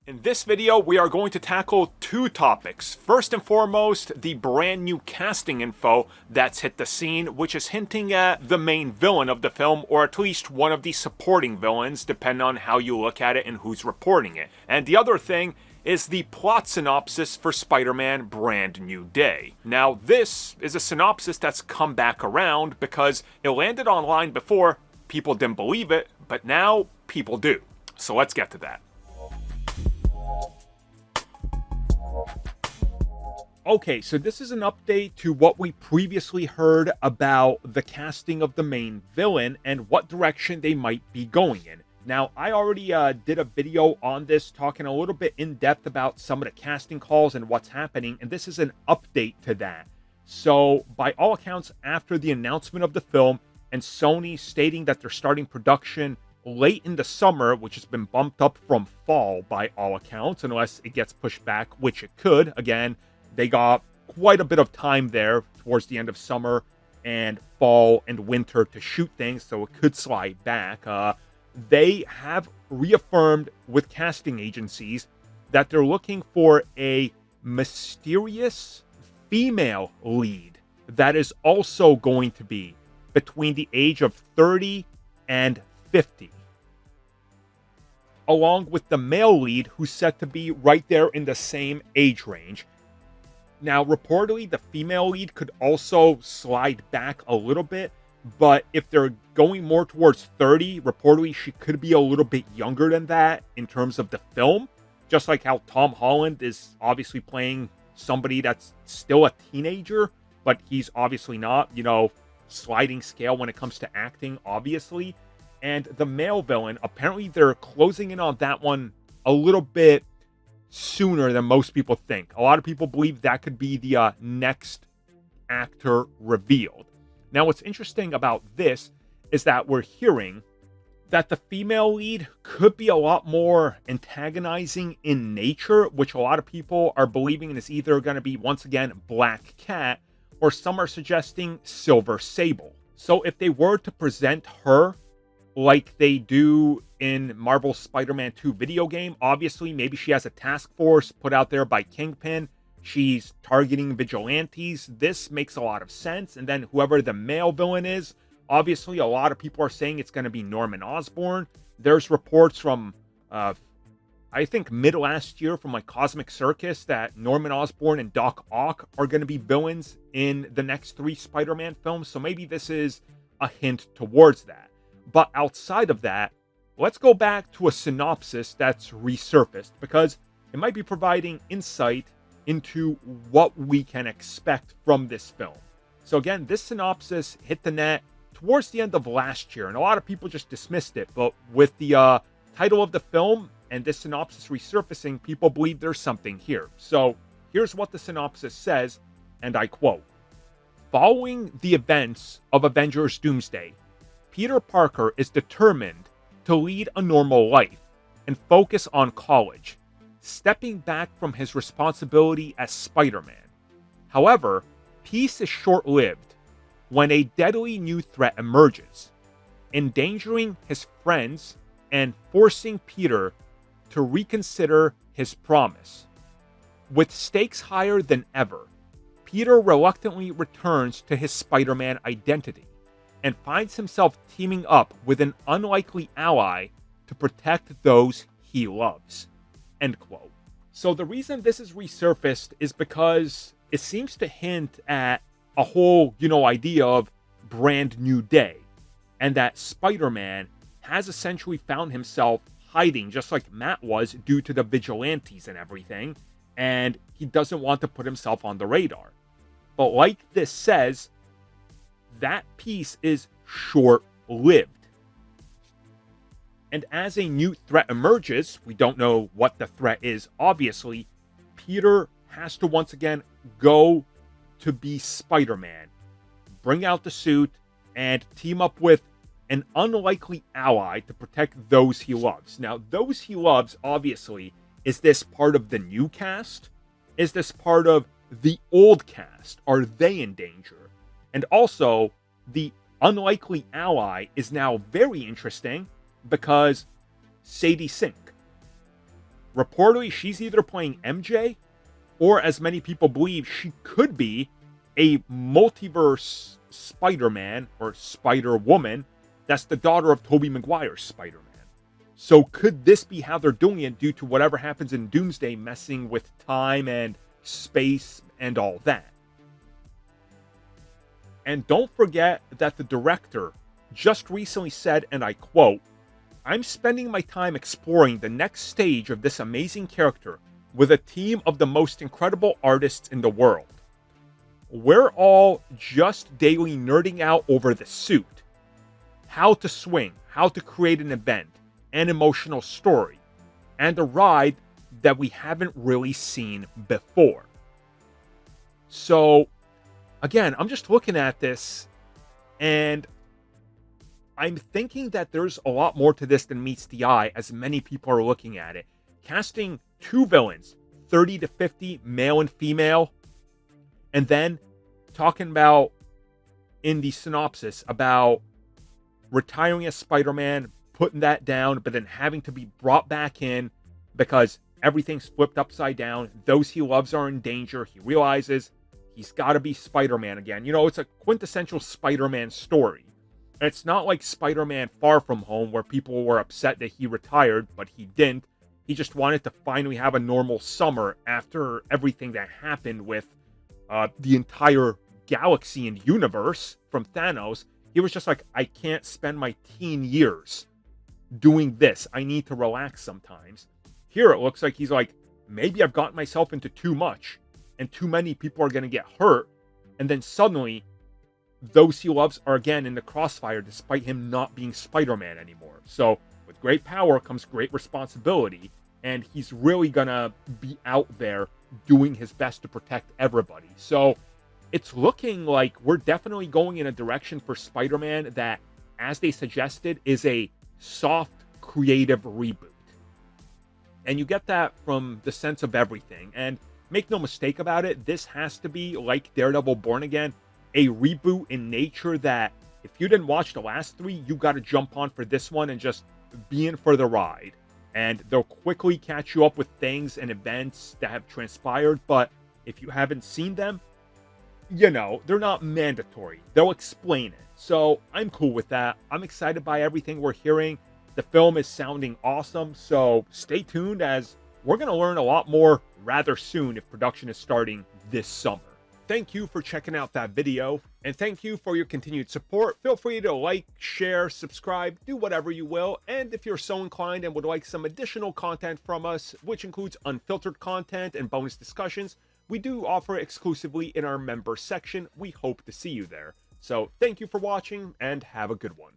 In this video, we are going to tackle two topics. First and foremost, the brand new casting info that's hit the scene, which is hinting at the main villain of the film, or at least one of the supporting villains, depending on how you look at it and who's reporting it. And the other thing is the plot synopsis for Spider-Man Brand New Day. Now, this is a synopsis that's come back around because it landed online before, people didn't believe it, but now people do. So let's get to that. Okay, so this is an update to what we previously heard about the casting of the main villain and what direction they might be going in. Now, I already did a video on this talking a little bit in depth about some of the casting calls and what's happening, and this is an update to that. So, by all accounts, after the announcement of the film and Sony stating that they're starting production late in the summer, which has been bumped up from fall by all accounts, unless it gets pushed back, which it could. Again, they got quite a bit of time there towards the end of summer and fall and winter to shoot things, so it could slide back. They have reaffirmed with casting agencies that they're looking for a mysterious female lead that is also going to be between the age of 30 and 50. Along with the male lead, who's set to be right there in the same age range. Now, reportedly, the female lead could also slide back a little bit, but if they're going more towards 30, reportedly she could be a little bit younger than that in terms of the film, just like how Tom Holland is obviously playing somebody that's still a teenager, but he's obviously not, sliding scale when it comes to acting, obviously. And the male villain, apparently they're closing in on that one a little bit sooner than most people think. A lot of people believe that could be the next actor revealed. Now, what's interesting about this is that we're hearing that the female lead could be a lot more antagonizing in nature, which a lot of people are believing is either going to be, once again, Black Cat, or some are suggesting Silver Sable. So if they were to present her like they do in Marvel's Spider-Man 2 video game, obviously, maybe she has a task force put out there by Kingpin. She's targeting vigilantes. This makes a lot of sense. And then whoever the male villain is, obviously, a lot of people are saying it's going to be Norman Osborn. There's reports from, I think, mid-last year from Cosmic Circus that Norman Osborn and Doc Ock are going to be villains in the next 3 Spider-Man films. So maybe this is a hint towards that. But outside of that, let's go back to a synopsis that's resurfaced, because it might be providing insight into what we can expect from this film. So again, this synopsis hit the net towards the end of last year, and a lot of people just dismissed it. But with the title of the film and this synopsis resurfacing, people believe there's something here. So here's what the synopsis says, and I quote: "Following the events of Avengers Doomsday, Peter Parker is determined to lead a normal life and focus on college, stepping back from his responsibility as Spider-Man. However, peace is short-lived when a deadly new threat emerges, endangering his friends and forcing Peter to reconsider his promise. With stakes higher than ever, Peter reluctantly returns to his Spider-Man identity and finds himself teaming up with an unlikely ally to protect those he loves." End quote. So the reason this is resurfaced is because it seems to hint at a whole, idea of brand new day, and that Spider-Man has essentially found himself hiding, just like Matt was, due to the vigilantes and everything, and he doesn't want to put himself on the radar. But like this says, that peace is short-lived. And as a new threat emerges, we don't know what the threat is, obviously, Peter has to once again go to be Spider-Man, bring out the suit, and team up with an unlikely ally to protect those he loves. Now, those he loves, obviously, is this part of the new cast? Is this part of the old cast? Are they in danger? And also, the unlikely ally is now very interesting because Sadie Sink. reportedly she's either playing MJ, or as many people believe, she could be a multiverse Spider-Man or Spider-Woman that's the daughter of Tobey Maguire's Spider-Man. So could this be how they're doing it due to whatever happens in Doomsday messing with time and space and all that? And don't forget that the director just recently said, and I quote, "I'm spending my time exploring the next stage of this amazing character with a team of the most incredible artists in the world. We're all just daily nerding out over the suit, how to swing, how to create an event, an emotional story, and a ride that we haven't really seen before." So, again, I'm just looking at this, and I'm thinking that there's a lot more to this than meets the eye, as many people are looking at it. Casting 2 villains, 30 to 50, male and female, and then talking about in the synopsis about retiring as Spider-Man, putting that down, but then having to be brought back in because everything's flipped upside down. Those he loves are in danger. He realizes he's got to be Spider-Man again. You know, it's a quintessential Spider-Man story. And it's not like Spider-Man Far From Home, where people were upset that he retired, but he didn't. He just wanted to finally have a normal summer after everything that happened with the entire galaxy and universe from Thanos. He was just like, I can't spend my teen years doing this. I need to relax sometimes. Here it looks like he's like, maybe I've gotten myself into too much, and too many people are going to get hurt. And then suddenly, those he loves are again in the crossfire, despite him not being Spider-Man anymore. So with great power comes great responsibility, and he's really gonna be out there doing his best to protect everybody. So it's looking like we're definitely going in a direction for Spider-Man that, as they suggested, is a soft, creative reboot. And you get that from the sense of everything. And make no mistake about it, this has to be, like Daredevil Born Again, a reboot in nature that if you didn't watch the last 3, you got to jump on for this one and just be in for the ride. And they'll quickly catch you up with things and events that have transpired. But if you haven't seen them, you know, they're not mandatory. They'll explain it. So I'm cool with that. I'm excited by everything we're hearing. The film is sounding awesome. So stay tuned, as we're going to learn a lot more rather soon if production is starting this summer. Thank you for checking out that video, and thank you for your continued support. Feel free to like, share, subscribe, do whatever you will. And if you're so inclined and would like some additional content from us, which includes unfiltered content and bonus discussions, we do offer exclusively in our member section. We hope to see you there. So thank you for watching, and have a good one.